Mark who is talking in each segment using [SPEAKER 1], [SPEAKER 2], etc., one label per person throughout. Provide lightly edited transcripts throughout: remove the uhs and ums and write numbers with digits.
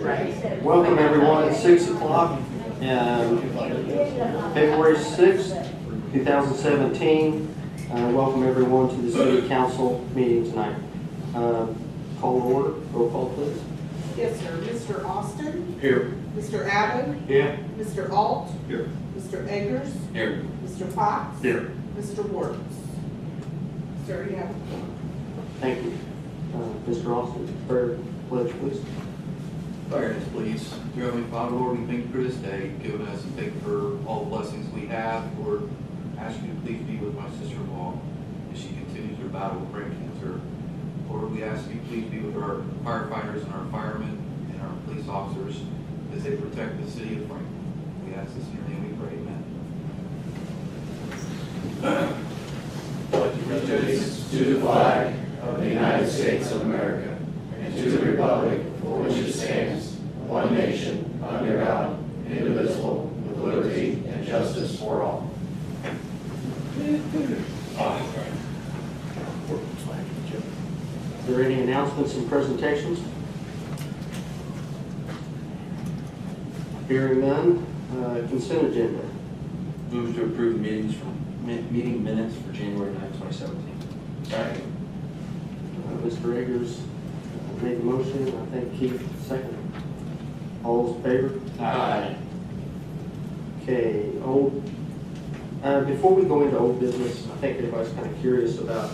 [SPEAKER 1] Welcome everyone, it's 6 o'clock, February 6th, 2017. Welcome everyone to the City Council meeting tonight. Call to order, roll call please.
[SPEAKER 2] Yes, sir. Mr. Austin?
[SPEAKER 1] Here.
[SPEAKER 2] Mr. Abbott?
[SPEAKER 1] Here.
[SPEAKER 2] Mr. Alt?
[SPEAKER 1] Here.
[SPEAKER 2] Mr. Eggers?
[SPEAKER 1] Here.
[SPEAKER 2] Mr. Fox?
[SPEAKER 1] Here.
[SPEAKER 2] Mr. Wertz? Sir, you have
[SPEAKER 1] Thank you. Mr. Austin, prayer pledge please.
[SPEAKER 3] Fire us, please. Dear Heavenly Father, Lord, we thank you for this day, giving us, and thank you for all the blessings we have. Lord, ask you to please be with my sister-in-law as she continues her battle with brain cancer. Lord, we ask you please be with our firefighters and our firemen and our police officers as they protect the city of Franklin. We ask this in your name we pray, amen.
[SPEAKER 4] Allegiance to the flag of the United States of America and to the republic for which it stands, one nation, under God, indivisible, with liberty and justice for all.
[SPEAKER 1] Are there any announcements and presentations? Hearing none, consent agenda.
[SPEAKER 5] Move to approve the meeting minutes for January 9, 2017.
[SPEAKER 4] Second.
[SPEAKER 1] Mr. Eggers made the motion, I think Keith seconded. All those in favor?
[SPEAKER 5] Aye.
[SPEAKER 1] Okay, before we go into old business, I think everybody's kind of curious about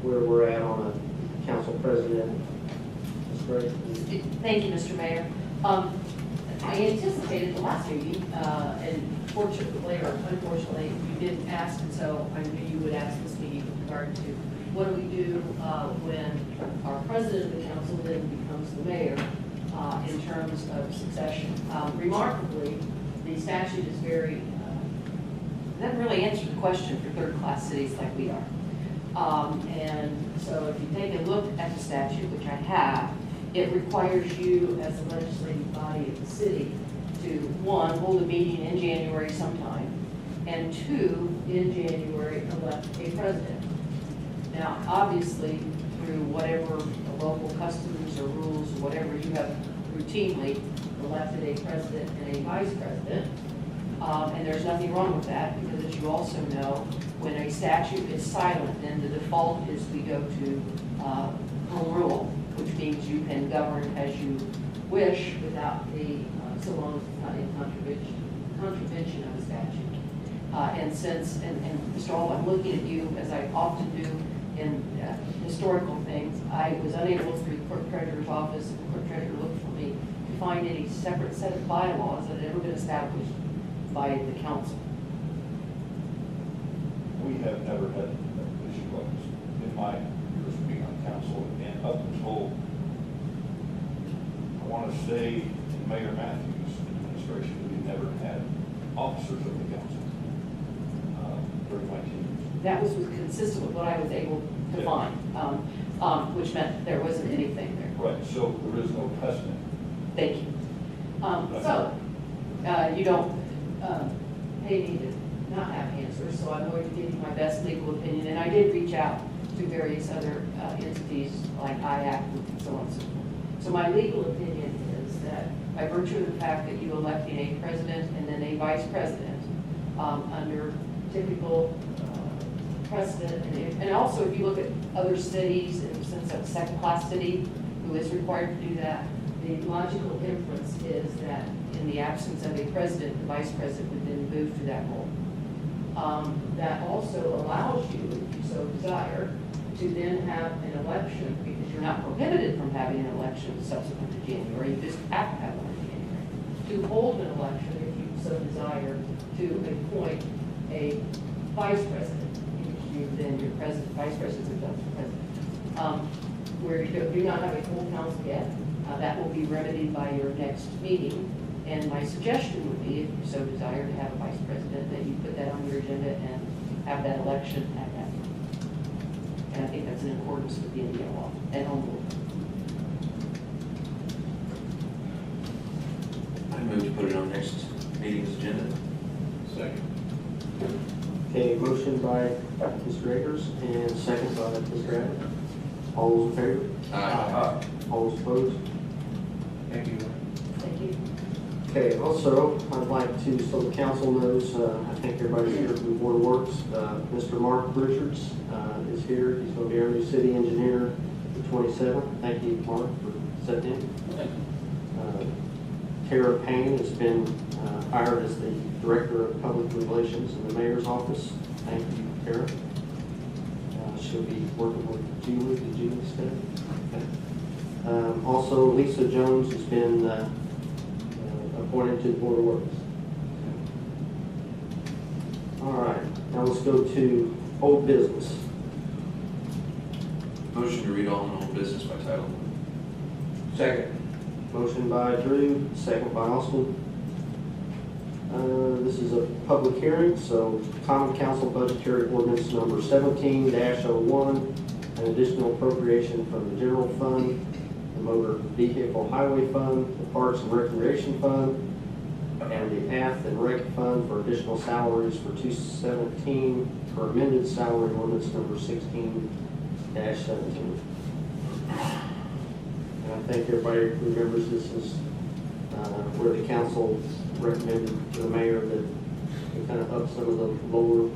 [SPEAKER 1] where we're at on a council president. Ms. Gray?
[SPEAKER 6] Thank you, Mr. Mayor. I anticipated the last meeting, and fortunately or unfortunately, you didn't ask, and so I knew you would ask this meeting with regard to what do we do when our president of the council then becomes the mayor in terms of succession. Remarkably, the statute is very, doesn't really answer the question for third-class cities like we are. And so if you take a look at the statute, which I have, it requires you as a legislative body of the city to, one, hold a meeting in January sometime, and two, in January, elect a president. Now, obviously, through whatever the local customs or rules or whatever, you have routinely elected a president and a vice president. And there's nothing wrong with that, because as you also know, when a statute is silent, then the default is we go to home rule, which means you can govern as you wish without the, so long as it's not in contravention of the statute. And since, and Mr. Alt, I'm looking at you as I often do in historical things, I was unable through the clerk treasurer's office, and the clerk treasurer looked for me to find any separate set of bylaws that had ever been established by the council.
[SPEAKER 7] We have never had an issue like this in my years of being on council, and up until, I want to say, Mayor Matthews' administration, we never had officers of the council during my tenure.
[SPEAKER 6] That was consistent with what I was able to find, which meant there wasn't anything there.
[SPEAKER 7] Right, so there is no precedent.
[SPEAKER 6] Thank you. You don't pay me to not have answers, so I'm going to give you my best legal opinion. And I did reach out to various other entities like IAC and so on and so forth. So my legal opinion is that by virtue of the fact that you elected a president and then a vice president under typical precedent, and also if you look at other cities, in the sense of a second-class city who is required to do that, the logical inference is that in the absence of a president, the vice president would then move to that role. That also allows you, if you so desire, to then have an election, because you're not prohibited from having an election subsequent to January, you just have to have one in January, to hold an election, if you so desire, to appoint a vice president, which you then your president, vice president, or president. Where you do not have a full council yet, that will be remedied by your next meeting. And my suggestion would be, if you so desire to have a vice president, that you put that on your agenda and have that election at that time. And I think that's in accordance with the Indiana law and home rule.
[SPEAKER 5] I move to put it on next meeting's agenda.
[SPEAKER 4] Second.
[SPEAKER 1] Okay, motion by Mr. Eggers and second by Mr. Abbott. All those in favor?
[SPEAKER 5] Aye.
[SPEAKER 1] All those opposed?
[SPEAKER 4] Thank you.
[SPEAKER 6] Thank you.
[SPEAKER 1] Okay, also, I'd like to, so the council knows, I think everybody's here from the Board of Works. Mr. Mark Richards is here. He's going to be our new city engineer for 27. Thank you, Mark, for sitting in. Tara Payne has been hired as the Director of Public Relations in the Mayor's Office. Thank you, Tara. She'll be working with Julie. Did Julie stay? Okay. Also, Lisa Jones has been appointed to the Board of Works. All right, now let's go to old business.
[SPEAKER 5] Motion to read all in old business by title.
[SPEAKER 4] Second.
[SPEAKER 1] Motion by Drew, second by Austin. This is a public hearing, so Common Council Budgetary Ordinance number 17-01, an additional appropriation from the General Fund, the Motor Vehicle Highway Fund, the Parks and Recreation Fund, and the Ath and Rec Fund for additional salaries for 2017 for amended salary ordinance number 16-17. And I think everybody remembers this is where the council recommended to the mayor that we kind of up some of the lower,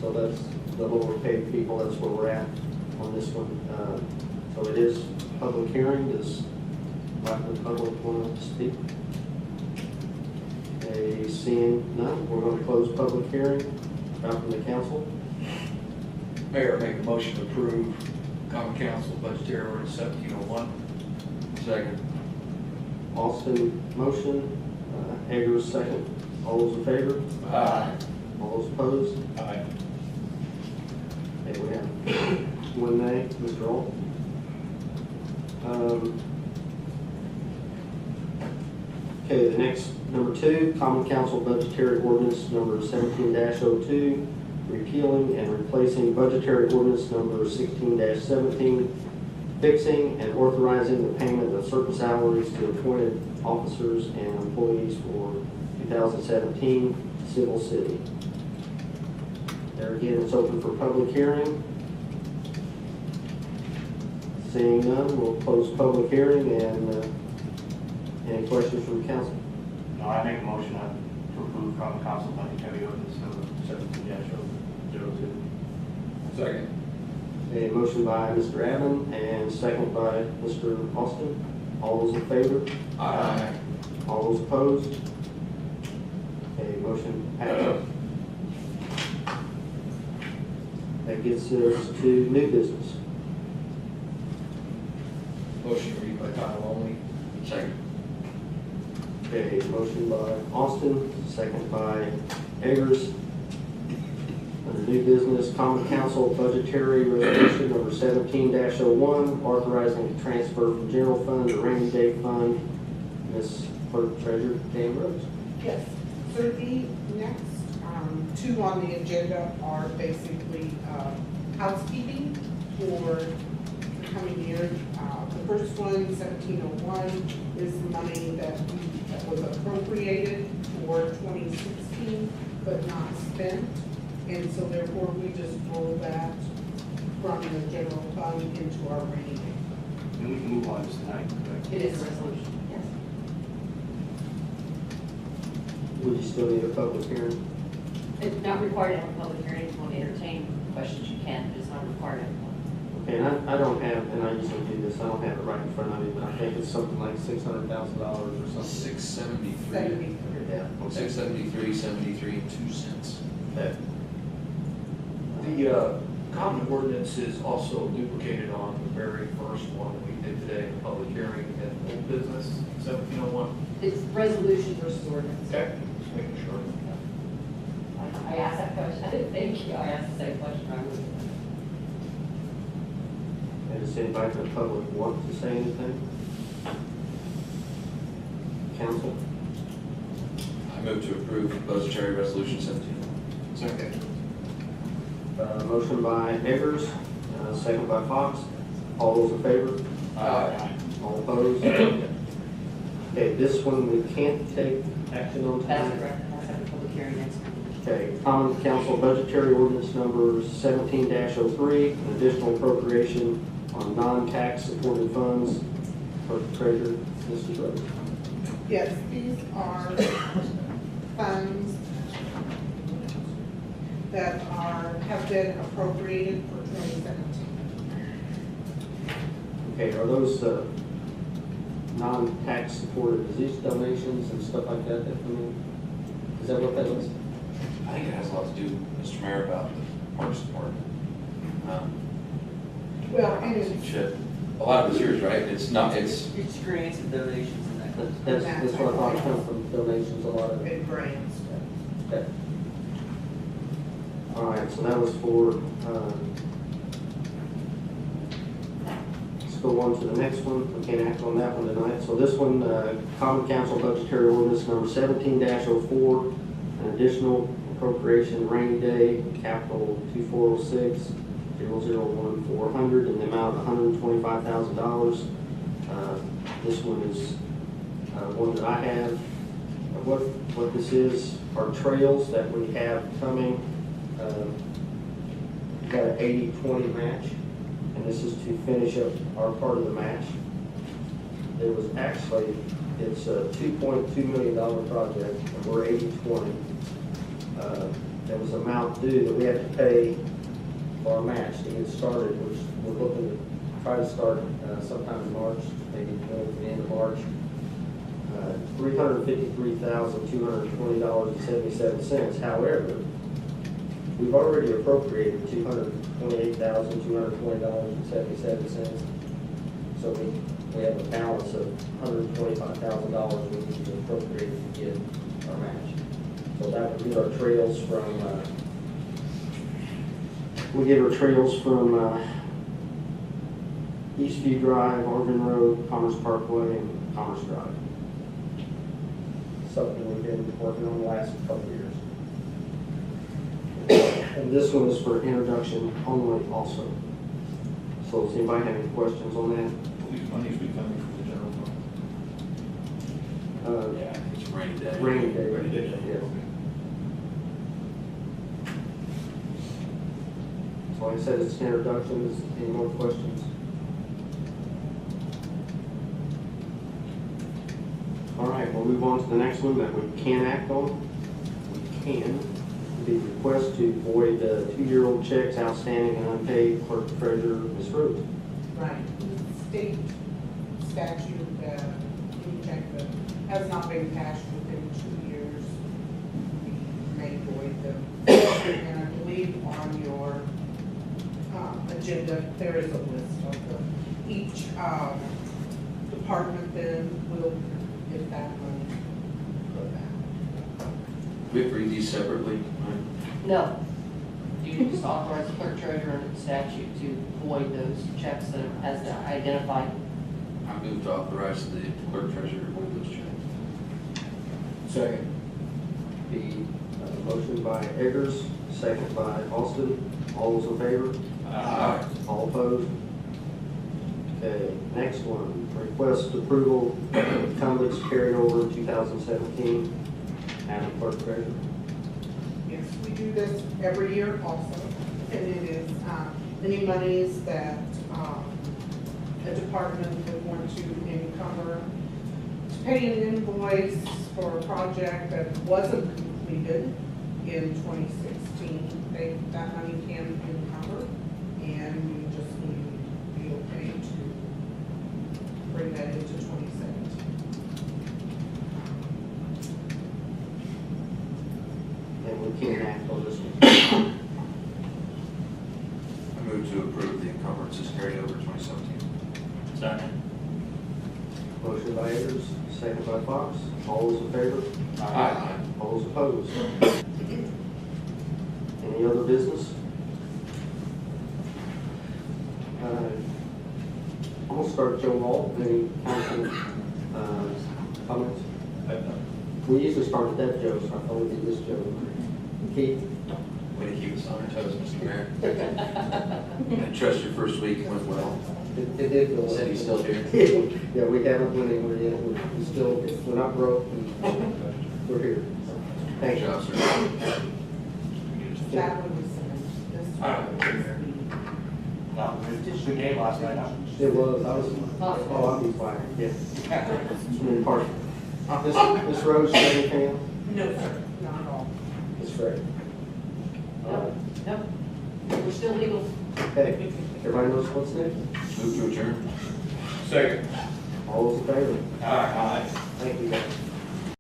[SPEAKER 1] so that's the lower paid people, that's where we're at on this one. So it is public hearing. Does the public want to speak? Okay, seeing none, we're going to close public hearing. Out from the council.
[SPEAKER 3] Mayor, make a motion to approve Common Council Budgetary Ordinance 1701.
[SPEAKER 5] Second.
[SPEAKER 1] Austin motion, Eggers second. All those in favor?
[SPEAKER 4] Aye.
[SPEAKER 1] All those opposed?
[SPEAKER 7] Aye.
[SPEAKER 1] Okay, we have one nay, Mr. Alt. Okay, the next, number 2, Common Council Budgetary Ordinance number 17-02, repealing and replacing budgetary ordinance number 16-17, fixing and authorizing the payment of certain salaries to appointed officers and employees for 2017 Civil City. There again, it's open for public hearing. Seeing none, we'll close public hearing and any questions from the council?
[SPEAKER 4] No, I make a motion to approve Common Council Budgetary Ordinance number 17-02.
[SPEAKER 5] Second.
[SPEAKER 1] A motion by Mr. Avon and second by Mr. Austin. All those in favor?
[SPEAKER 5] Aye.
[SPEAKER 1] All those opposed? Okay, motion passes. That gets us to new business.
[SPEAKER 3] Motion to read by title only.
[SPEAKER 5] Second.
[SPEAKER 1] Okay, motion by Austin, second by Eggers. Under new business, Common Council Budgetary Resolution number 17-01, authorizing the transfer from general fund to rainy day fund. Ms. Clerk Treasurer Jane Rose.
[SPEAKER 2] Yes. So the next two on the agenda are basically housekeeping for the coming year. The first one, 1701, is the money that was appropriated for 2016 but not spent. And so therefore, we just roll that from the general fund into our rainy day.
[SPEAKER 4] And we can move on this tonight, correct?
[SPEAKER 6] It is a resolution, yes.
[SPEAKER 1] Would you still need a public hearing?
[SPEAKER 6] It's not required to have a public hearing. If you want to entertain questions, you can, but it's not required to have one.
[SPEAKER 1] Okay, and I don't have, and I usually do this, I don't have it right in front of me, but I think it's something like $600,000 or something.
[SPEAKER 3] 673.
[SPEAKER 2] 73.
[SPEAKER 1] Yeah.
[SPEAKER 3] 673, 73 and 2 cents.
[SPEAKER 1] Okay.
[SPEAKER 3] The common ordinance is also duplicated on the very first one we did today, the public hearing in old business, 1701.
[SPEAKER 6] It's resolution versus ordinance.
[SPEAKER 3] Okay, just making sure.
[SPEAKER 6] I asked that question. I didn't think you. I asked the same question. I would.
[SPEAKER 1] And does anybody from the public want to say anything? Council?
[SPEAKER 5] I move to approve budgetary resolution 17.
[SPEAKER 3] Second.
[SPEAKER 1] Motion by Eggers, second by Fox. All those in favor?
[SPEAKER 3] Aye.
[SPEAKER 1] All opposed? Okay, this one we can't take action on
[SPEAKER 6] That's
[SPEAKER 1] tonight.
[SPEAKER 6] correct. That's at the public hearing next week.
[SPEAKER 1] Okay, Common Council Budgetary Ordinance number 17-03, an additional appropriation on non-tax supported funds for the treasurer. Mrs. Rhodes?
[SPEAKER 2] Yes, these are funds that have been appropriated for 2017.
[SPEAKER 1] Okay, are those non-tax supported disease donations and stuff like that that come in? Is that what that is?
[SPEAKER 5] I think it has a lot to do, Mr. Mayor, about the Parks Department.
[SPEAKER 2] Well, and it's,
[SPEAKER 5] A lot of it's yours, right? It's not, it's,
[SPEAKER 8] It's grants and donations and that.
[SPEAKER 1] That's what I thought come from donations, a lot of it.
[SPEAKER 2] it grants.
[SPEAKER 1] Okay. All right, so that was for, let's go on to the next one. We can't act on that one tonight. So this one, Common Council Budgetary Ordinance number 17-04, an additional appropriation rainy day, capital 2406-001400 in the amount of $125,000. This one is one that I have. What this is are trails that we have coming. We've got an 80-20 match, and this is to finish up our part of the match. There was actually, it's a $2.2 million project, and we're 80-20. There was an amount due that we have to pay for our match to get started, which we're looking to try to start sometime in March, maybe towards the end of March. $353,220.77. However, we've already appropriated $228,220.77. So we have a balance of $125,000 we need to appropriate to get our match. So that would be our trails from, we get our trails from Eastview Drive, Oregon Road, Commerce Parkway, and Commerce Drive. Something we've been working on the last couple of years. And this one is for introduction only also. So does anybody have any questions on that?
[SPEAKER 7] Will these monies be coming from the general fund?
[SPEAKER 5] yeah, it's rainy day.
[SPEAKER 1] Rainy day.
[SPEAKER 7] Rainy day.
[SPEAKER 1] Yes. So like I said, it's an introduction. Is any more questions? All right, we'll move on to the next one that we can act on. We can. The request to void 2-year-old checks outstanding and unpaid, clerk treasurer, Ms. Rhodes.
[SPEAKER 2] Right. State statute, check that has not been cashed within 2 years, we may void them. And I believe on your agenda, there is a list of them. Each department then will get that money for that.
[SPEAKER 5] We have to read these separately, right?
[SPEAKER 6] No. You can just authorize the clerk treasurer under the statute to void those checks that has identified.
[SPEAKER 5] I move to authorize the clerk treasurer to void those checks.
[SPEAKER 1] Second. The motion by Eggers, second by Austin. All those in favor?
[SPEAKER 5] Aye.
[SPEAKER 1] All opposed? Okay, next one, request approval of conflicts carried over in 2017. Madam Clerk Treasurer.
[SPEAKER 2] Yes, we do this every year also, and it is any monies that a department would want to encumber to pay an invoice for a project that wasn't completed in 2016. That money can encumber, and we just need to be okay to bring that into 2017.
[SPEAKER 1] And we can act on this one.
[SPEAKER 5] I move to approve the encumbrances carried over 2017.
[SPEAKER 7] Second.
[SPEAKER 1] Motion by Eggers, second by Fox. All those in favor?
[SPEAKER 5] Aye.
[SPEAKER 1] All those opposed? Any other business? I'm gonna start Joe Hall. Any council comments? We usually start with that Joe, so I thought we'd do this Joe. Keith?
[SPEAKER 5] Way to keep us on our toes, Mr. Mayor. I trust your first week went well.
[SPEAKER 1] It did go well.
[SPEAKER 5] Said he's still here.
[SPEAKER 1] Yeah, we haven't went anywhere yet. We're still, we're not broke. We're here. Thank
[SPEAKER 5] Good
[SPEAKER 1] you.
[SPEAKER 5] job, sir.
[SPEAKER 2] That one was this
[SPEAKER 5] All right.
[SPEAKER 2] one is
[SPEAKER 4] No, it was a good game last night, huh?
[SPEAKER 1] It was, I was, oh, I'll be quiet, yeah. And partial. Ms. Rhodes, you have anything else?
[SPEAKER 2] No, sir, not at all.
[SPEAKER 1] Ms. Frey?
[SPEAKER 6] No, no, we're still legal.
[SPEAKER 1] Okay, everybody knows what's next?
[SPEAKER 5] Move to adjourn.
[SPEAKER 7] Second.
[SPEAKER 1] All those in favor?
[SPEAKER 7] Aye.
[SPEAKER 1] Thank you, guys.